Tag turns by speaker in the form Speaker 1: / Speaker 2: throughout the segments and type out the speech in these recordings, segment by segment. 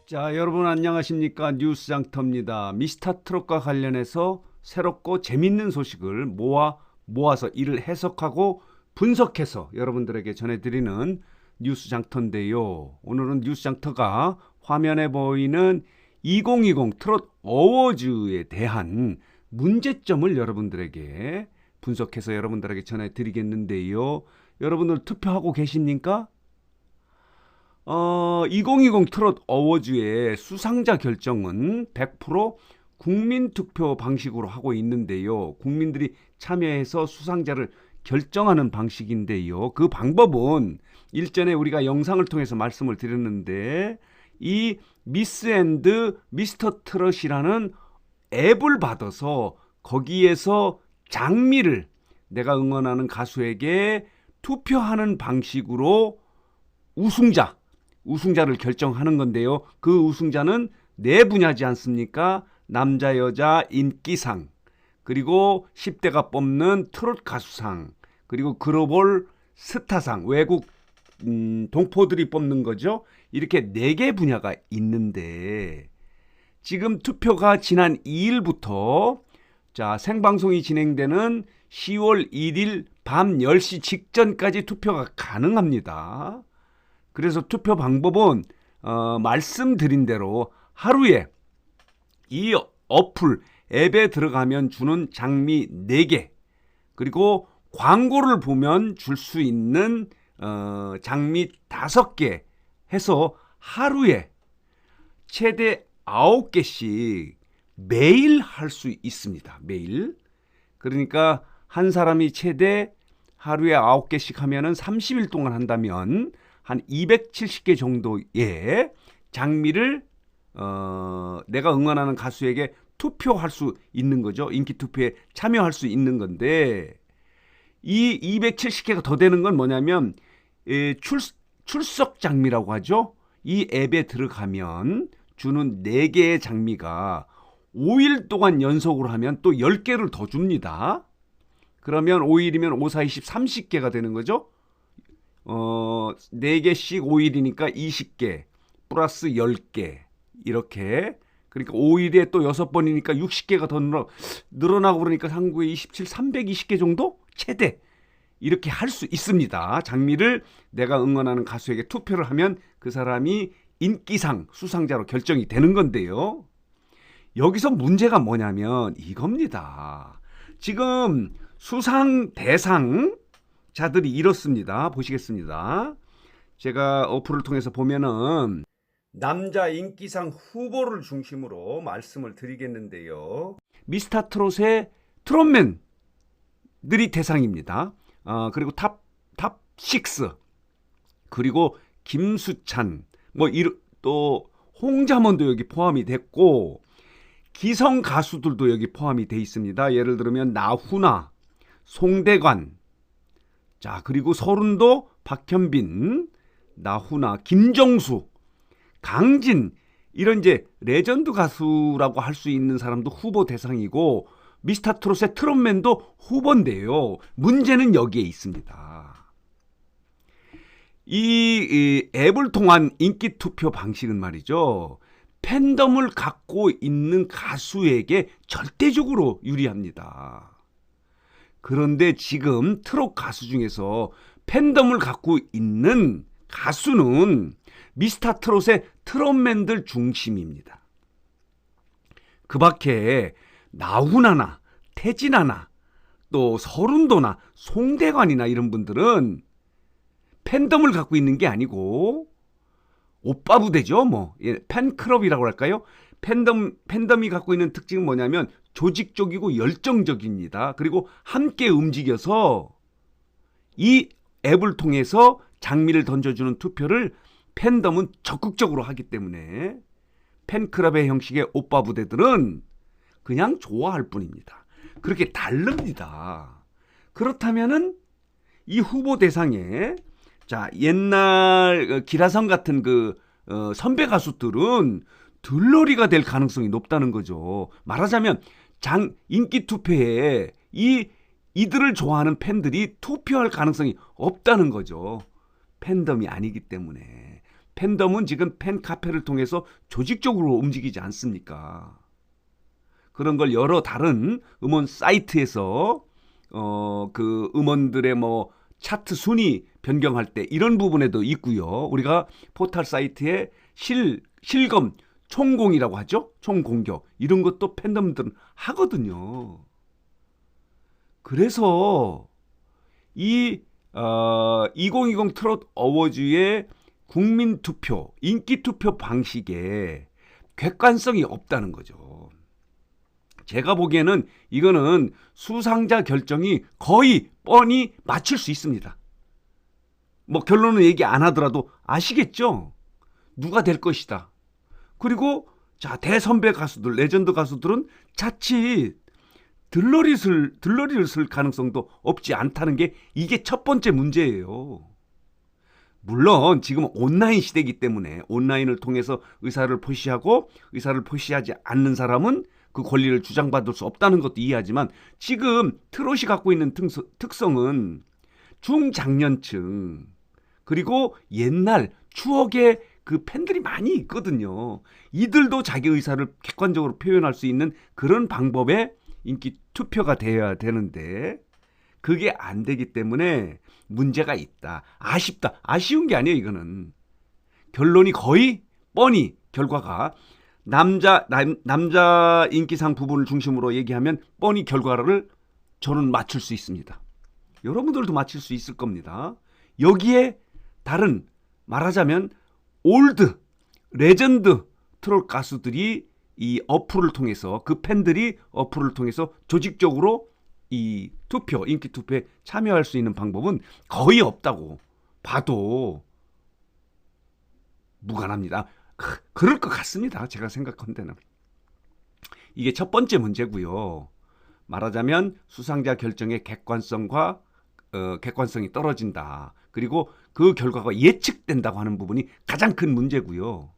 Speaker 1: 자, 여러분 안녕하십니까? 뉴스장터입니다. 미스터트롯과 관련해서 새롭고 재밌는 소식을 모아서 이를 해석하고 분석해서 여러분들에게 전해드리는 뉴스장터인데요. 오늘은 뉴스장터가 화면에 보이는 2020 트롯 어워즈에 대한 문제점을 여러분들에게 분석해서 여러분들에게 전해드리겠는데요. 여러분들 투표하고 계십니까? 2020 트롯 어워즈의 수상자 결정은 100% 국민투표 방식으로 하고 있는데요. 국민들이 참여해서 수상자를 결정하는 방식인데요. 그 방법은 일전에 우리가 영상을 통해서 말씀을 드렸는데 이 미스 앤드 미스터 트롯이라는 앱을 받아서 거기에서 장미를 내가 응원하는 가수에게 투표하는 방식으로 우승자를 결정하는 건데요. 그 우승자는 네 분야지 않습니까? 남자, 여자, 인기상, 그리고 10대가 뽑는 트롯 가수상, 그리고 글로벌 스타상, 외국 동포들이 뽑는 거죠. 이렇게 네 개 분야가 있는데 지금 투표가 지난 2일부터 생방송이 진행되는 10월 1일 밤 10시 직전까지 투표가 가능합니다. 그래서 투표 방법은 말씀드린 대로 하루에 이 어플 앱에 들어가면 주는 장미 4개 그리고 광고를 보면 줄 수 있는 장미 5개 해서 하루에 최대 9개씩 매일 할 수 있습니다. 매일. 그러니까 한 사람이 최대 하루에 9개씩 하면은 30일 동안 한다면 한 270개 정도의 장미를 내가 응원하는 가수에게 투표할 수 있는 거죠. 인기 투표에 참여할 수 있는 건데 이 270개가 더 되는 건 뭐냐면 출석 장미라고 하죠. 이 앱에 들어가면 주는 4개의 장미가 5일 동안 연속으로 하면 또 10개를 더 줍니다. 그러면 5일이면 5, 4, 20, 30개가 되는 거죠. 4개씩 5일이니까 20개 플러스 10개 이렇게. 그러니까 5일에 또 6번이니까 60개가 더 늘어나고 그러니까 한국에 27, 320개 정도 최대 이렇게 할 수 있습니다. 장미를 내가 응원하는 가수에게 투표를 하면 그 사람이 인기상 수상자로 결정이 되는 건데요. 여기서 문제가 뭐냐면 이겁니다. 지금 수상 대상 자들이 이렇습니다. 보시겠습니다. 제가 어플을 통해서 보면은 남자 인기상 후보를 중심으로 말씀을 드리겠는데요. 미스터 트롯의 트롯맨들이 대상입니다. 그리고 탑 6, 그리고 김수찬, 또 홍자먼도 여기 포함이 됐고 기성 가수들도 여기 포함이 돼 있습니다. 예를 들면 나훈아, 송대관, 그리고 서른도, 박현빈, 나훈아, 김정수, 강진 이런 이제 레전드 가수라고 할 수 있는 사람도 후보 대상이고 미스터 트롯의 트롯맨도 후보인데요. 문제는 여기에 있습니다. 이 앱을 통한 인기 투표 방식은 말이죠. 팬덤을 갖고 있는 가수에게 절대적으로 유리합니다. 그런데 지금 트롯 가수 중에서 팬덤을 갖고 있는 가수는 미스터 트롯의 트롯맨들 중심입니다. 그 밖에 나훈아나 태진아나 또 서른도나 송대관이나 이런 분들은 팬덤을 갖고 있는 게 아니고 오빠 부대죠. 팬클럽이라고 할까요? 팬덤이 갖고 있는 특징은 뭐냐면 조직적이고 열정적입니다. 그리고 함께 움직여서 이 앱을 통해서 장미를 던져주는 투표를 팬덤은 적극적으로 하기 때문에 팬클럽의 형식의 오빠 부대들은 그냥 좋아할 뿐입니다. 그렇게 다릅니다. 그렇다면은 이 후보 대상에 옛날 기라성 같은 선배 가수들은 들러리가 될 가능성이 높다는 거죠. 말하자면 인기 투표에 이들을 좋아하는 팬들이 투표할 가능성이 없다는 거죠. 팬덤이 아니기 때문에. 팬덤은 지금 팬카페를 통해서 조직적으로 움직이지 않습니까? 그런 걸 여러 다른 음원 사이트에서 그 음원들의 뭐 차트 순위 변경할 때 이런 부분에도 있고요. 우리가 포털 사이트에 실검 총공이라고 하죠. 총공격 이런 것도 팬덤들은 하거든요. 그래서 이 2020 트롯 어워즈의 국민 투표, 인기 투표 방식에 객관성이 없다는 거죠. 제가 보기에는 이거는 수상자 결정이 거의 뻔히 맞출 수 있습니다. 뭐 결론은 얘기 안 하더라도 아시겠죠? 누가 될 것이다. 그리고 자, 대선배 가수들, 레전드 가수들은 자칫 들러리를 쓸 가능성도 없지 않다는 게 이게 첫 번째 문제예요. 물론 지금 온라인 시대이기 때문에 온라인을 통해서 의사를 표시하고 의사를 표시하지 않는 사람은 그 권리를 주장받을 수 없다는 것도 이해하지만 지금 트롯이 갖고 있는 특성은 중장년층 그리고 옛날 추억의 그 팬들이 많이 있거든요. 이들도 자기 의사를 객관적으로 표현할 수 있는 그런 방법의 인기 투표가 돼야 되는데 그게 안 되기 때문에 문제가 있다. 아쉽다. 아쉬운 게 아니에요. 이거는. 결론이 거의 뻔히 결과가 남자 인기상 부분을 중심으로 얘기하면 뻔히 결과를 저는 맞출 수 있습니다. 여러분들도 맞출 수 있을 겁니다. 여기에 다른 말하자면 올드, 레전드 트롯 가수들이 이 어플을 통해서 그 팬들이 어플을 통해서 조직적으로 이 투표, 인기 투표에 참여할 수 있는 방법은 거의 없다고 봐도 무관합니다. 그럴 것 같습니다. 제가 생각한 데는. 이게 첫 번째 문제고요. 말하자면 수상자 결정의 객관성과 객관성이 떨어진다. 그리고 그 결과가 예측된다고 하는 부분이 가장 큰 문제고요.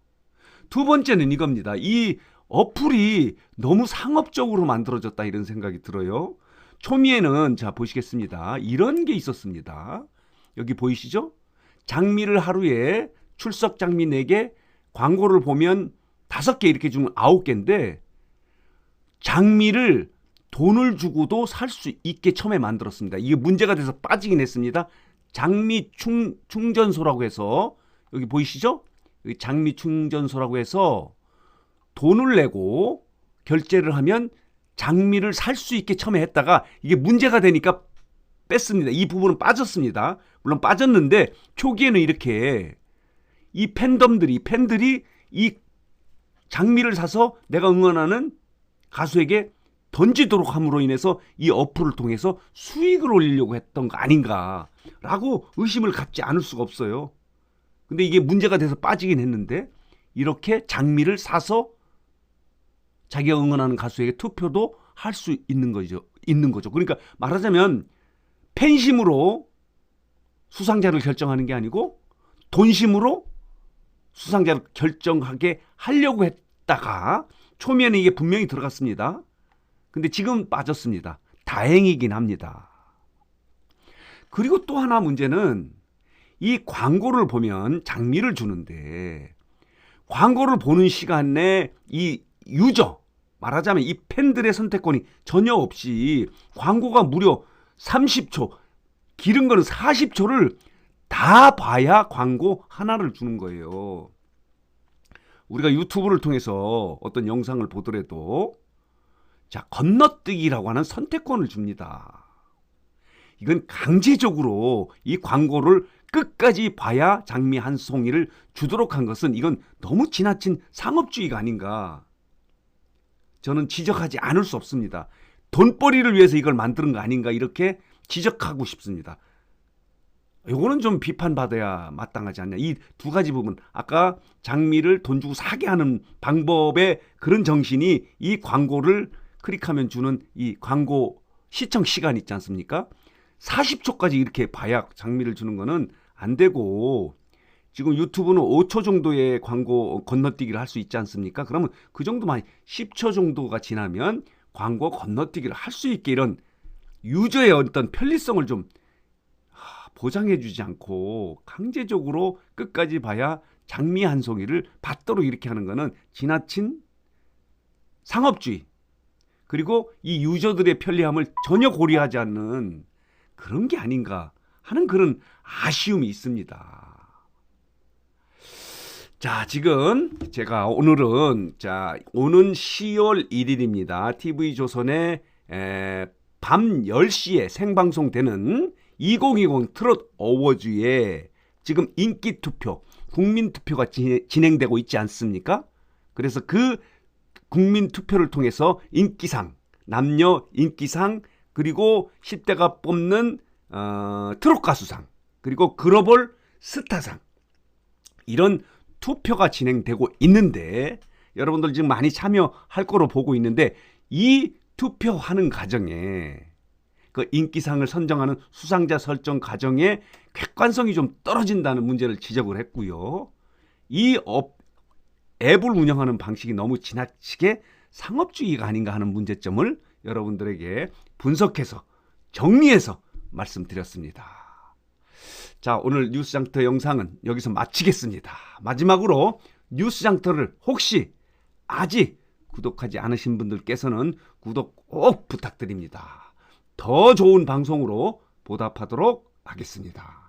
Speaker 1: 두 번째는 이겁니다. 이 어플이 너무 상업적으로 만들어졌다 이런 생각이 들어요. 초미에는 자 보시겠습니다. 이런 게 있었습니다. 여기 보이시죠? 장미를 하루에 출석 장미 4개, 광고를 보면 5개 이렇게 주면 9개인데 장미를 돈을 주고도 살 수 있게 처음에 만들었습니다. 이게 문제가 돼서 빠지긴 했습니다. 장미 충전소라고 해서 여기 보이시죠? 여기 장미 충전소라고 해서 돈을 내고 결제를 하면 장미를 살 수 있게 처음에 했다가 이게 문제가 되니까 뺐습니다. 이 부분은 빠졌습니다. 물론 빠졌는데 초기에는 이렇게 이 팬들이 이 장미를 사서 내가 응원하는 가수에게 던지도록 함으로 인해서 이 어플을 통해서 수익을 올리려고 했던 거 아닌가라고 의심을 갖지 않을 수가 없어요. 근데 이게 문제가 돼서 빠지긴 했는데 이렇게 장미를 사서 자기가 응원하는 가수에게 투표도 할 수 있는 거죠. 그러니까 말하자면 팬심으로 수상자를 결정하는 게 아니고 돈심으로 수상자를 결정하게 하려고 했다가 초미에는 이게 분명히 들어갔습니다. 근데 지금 빠졌습니다. 다행이긴 합니다. 그리고 또 하나 문제는 이 광고를 보면 장미를 주는데 광고를 보는 시간에 이 유저 말하자면 이 팬들의 선택권이 전혀 없이 광고가 무려 30초 길은 거는 40초를 다 봐야 광고 하나를 주는 거예요. 우리가 유튜브를 통해서 어떤 영상을 보더라도 자 건너뛰기라고 하는 선택권을 줍니다. 이건 강제적으로 이 광고를 끝까지 봐야 장미 한 송이를 주도록 한 것은 이건 너무 지나친 상업주의가 아닌가 저는 지적하지 않을 수 없습니다. 돈벌이를 위해서 이걸 만드는 거 아닌가 이렇게 지적하고 싶습니다. 요거는 좀 비판받아야 마땅하지 않냐. 이 두 가지 부분 아까 장미를 돈 주고 사게 하는 방법의 그런 정신이 이 광고를 클릭하면 주는 이 광고 시청 시간 있지 않습니까? 40초까지 이렇게 봐야 장미를 주는 거는 안 되고 지금 유튜브는 5초 정도의 광고 건너뛰기를 할 수 있지 않습니까? 그러면 그 정도만 10초 정도가 지나면 광고 건너뛰기를 할 수 있게 이런 유저의 어떤 편리성을 좀 보장해 주지 않고 강제적으로 끝까지 봐야 장미 한 송이를 받도록 이렇게 하는 거는 지나친 상업주의, 그리고 이 유저들의 편리함을 전혀 고려하지 않는 그런 게 아닌가 하는 그런 아쉬움이 있습니다. 자, 지금 제가 오늘은 오는 10월 1일입니다. TV조선에 밤 10시에 생방송되는 2020 트롯 어워즈에 지금 인기 투표, 국민 투표가 진행되고 있지 않습니까? 그래서 그 국민 투표를 통해서 인기상, 남녀 인기상, 그리고 10대가 뽑는 트롯 가수상, 그리고 글로벌 스타상, 이런 투표가 진행되고 있는데 여러분들 지금 많이 참여할 거로 보고 있는데, 이 투표하는 과정에 그 인기상을 선정하는 수상자 설정 과정에 객관성이 좀 떨어진다는 문제를 지적을 했고요. 이 앱을 운영하는 방식이 너무 지나치게 상업주의가 아닌가 하는 문제점을 여러분들에게 분석해서 정리해서 말씀드렸습니다. 자, 오늘 뉴스장터 영상은 여기서 마치겠습니다. 마지막으로 뉴스장터를 혹시 아직 구독하지 않으신 분들께서는 구독 꼭 부탁드립니다. 더 좋은 방송으로 보답하도록 하겠습니다.